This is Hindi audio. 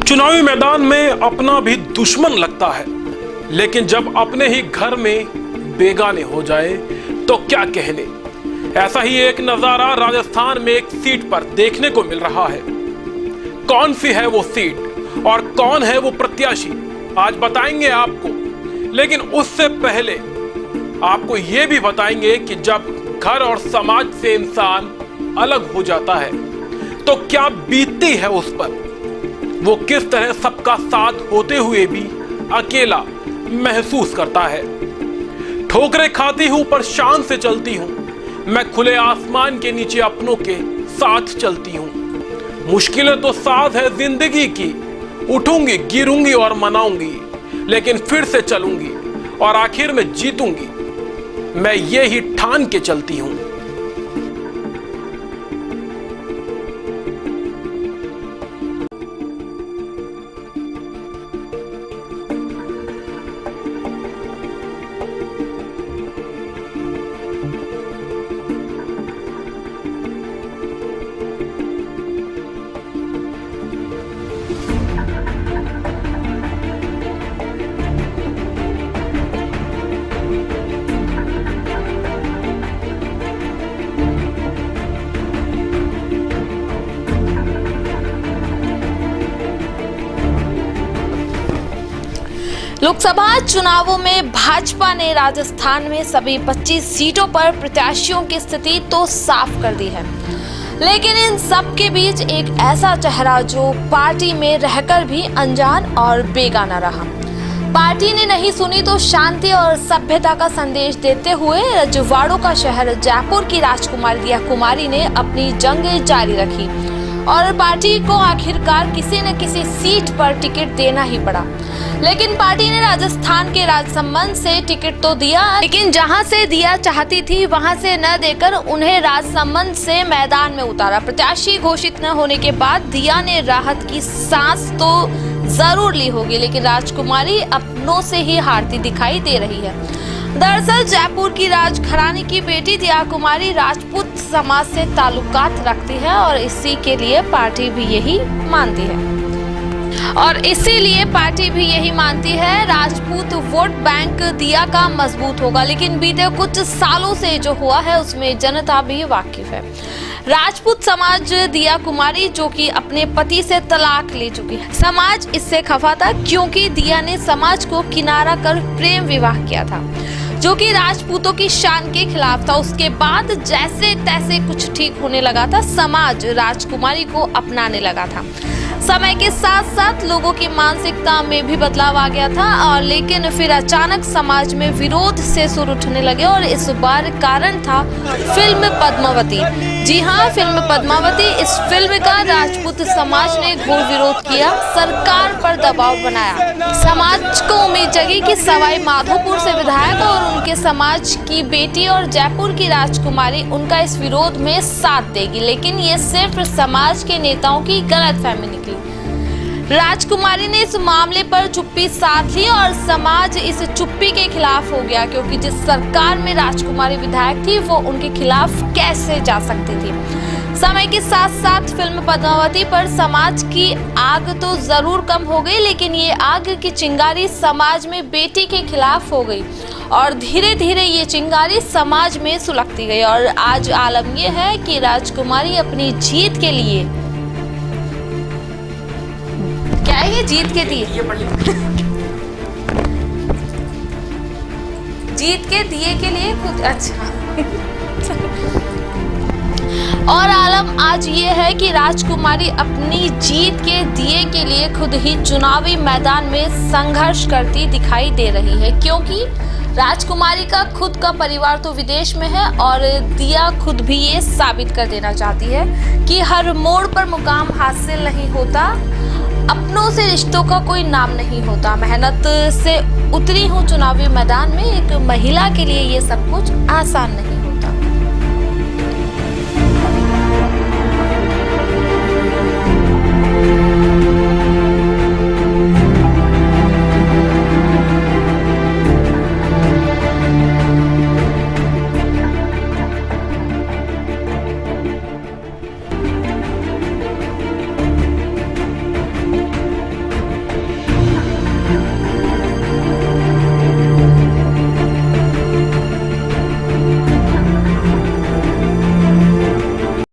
चुनावी मैदान में अपना भी दुश्मन लगता है, लेकिन जब अपने ही घर में बेगाने हो जाए तो क्या कहने। ऐसा ही एक नजारा राजस्थान में एक सीट पर देखने को मिल रहा है। कौन सी है वो सीट और कौन है वो प्रत्याशी, आज बताएंगे आपको। लेकिन उससे पहले आपको ये भी बताएंगे कि जब घर और समाज से इंसान अलग हो जाता है तो क्या बीतती है उस पर, वो किस तरह सबका साथ होते हुए भी अकेला महसूस करता है। ठोकरें खाती हूं पर शान से चलती हूं, मैं खुले आसमान के नीचे अपनों के साथ चलती हूं। मुश्किलें तो साथ है जिंदगी की, उठूंगी गिरूंगी और मनाऊंगी, लेकिन फिर से चलूंगी और आखिर में जीतूंगी, मैं ये ही ठान के चलती हूं। लोकसभा चुनावों में भाजपा ने राजस्थान में सभी 25 सीटों पर प्रत्याशियों की स्थिति तो साफ कर दी है, लेकिन इन सब के बीच एक ऐसा चेहरा जो पार्टी में रहकर भी अनजान और बेगाना रहा। पार्टी ने नहीं सुनी तो शांति और सभ्यता का संदेश देते हुए रजवाड़ों का शहर जयपुर की राजकुमारी दिया कुमारी ने अपनी जंग जारी रखी और पार्टी को आखिरकार किसी न किसी सीट पर टिकट देना ही पड़ा। लेकिन पार्टी ने राजस्थान के राजसमंद से टिकट तो दिया, लेकिन जहां से दिया चाहती थी वहां से न देकर उन्हें राजसमंद से मैदान में उतारा। प्रत्याशी घोषित न होने के बाद दिया ने राहत की सांस तो जरूर ली होगी, लेकिन राजकुमारी अपनों से ही हारती दिखाई दे रही है। दरअसल जयपुर की राजघराने की बेटी दिया कुमारी राजपूत समाज से ताल्लुकात रखती है और इसी के लिए पार्टी भी यही मानती है राजपूत वोट बैंक दिया का मजबूत होगा। लेकिन बीते कुछ सालों से जो हुआ है उसमें जनता भी वाकिफ है। राजपूत समाज दिया कुमारी जो कि अपने पति से तलाक ले चुकी है, समाज इससे खफा था क्योंकि दिया ने समाज को किनारा कर प्रेम विवाह किया था जो कि राजपूतों की शान के खिलाफ था। उसके बाद जैसे तैसे कुछ ठीक होने लगा था, समाज राजकुमारी को अपनाने लगा था। समय के साथ साथ लोगों की मानसिकता में भी बदलाव आ गया था और लेकिन फिर अचानक समाज में विरोध से सुर उठने लगे और इस बार कारण था फिल्म पद्मावती। जी हाँ, फिल्म पद्मावती। इस फिल्म का राजपूत समाज ने घोर विरोध किया, सरकार पर दबाव बनाया। समाज को उम्मीद जगी कि सवाई माधोपुर से विधायक और उनके समाज की बेटी और जयपुर की राजकुमारी उनका इस विरोध में साथ देगी, लेकिन ये सिर्फ समाज के नेताओं की गलतफहमी निकली। राजकुमारी ने इस मामले पर चुप्पी साध ली और समाज इस चुप्पी के खिलाफ हो गया, क्योंकि जिस सरकार में राजकुमारी विधायक थी वो उनके खिलाफ कैसे जा सकती थी। समय के साथ साथ फिल्म पद्मावती पर समाज की आग तो जरूर कम हो गई, लेकिन ये आग की चिंगारी समाज में बेटी के खिलाफ हो गई और धीरे धीरे ये चिंगारी समाज में सुलगती गई। और आज आलम ये है कि राजकुमारी अपनी जीत के लिए क्या है, ये जीत के दिए जीत के दिए के लिए खुद अच्छा और आलम आज ये है कि राजकुमारी अपनी जीत के दिए के लिए खुद ही चुनावी मैदान में संघर्ष करती दिखाई दे रही है, क्योंकि राजकुमारी का खुद का परिवार तो विदेश में है और दिया खुद भी ये साबित कर देना चाहती है कि हर मोड़ पर मुकाम हासिल नहीं होता, अपनों से रिश्तों का कोई नाम नहीं होता। मेहनत से उतरी हूँ चुनावी मैदान में, एक महिला के लिए ये सब कुछ आसान नहीं।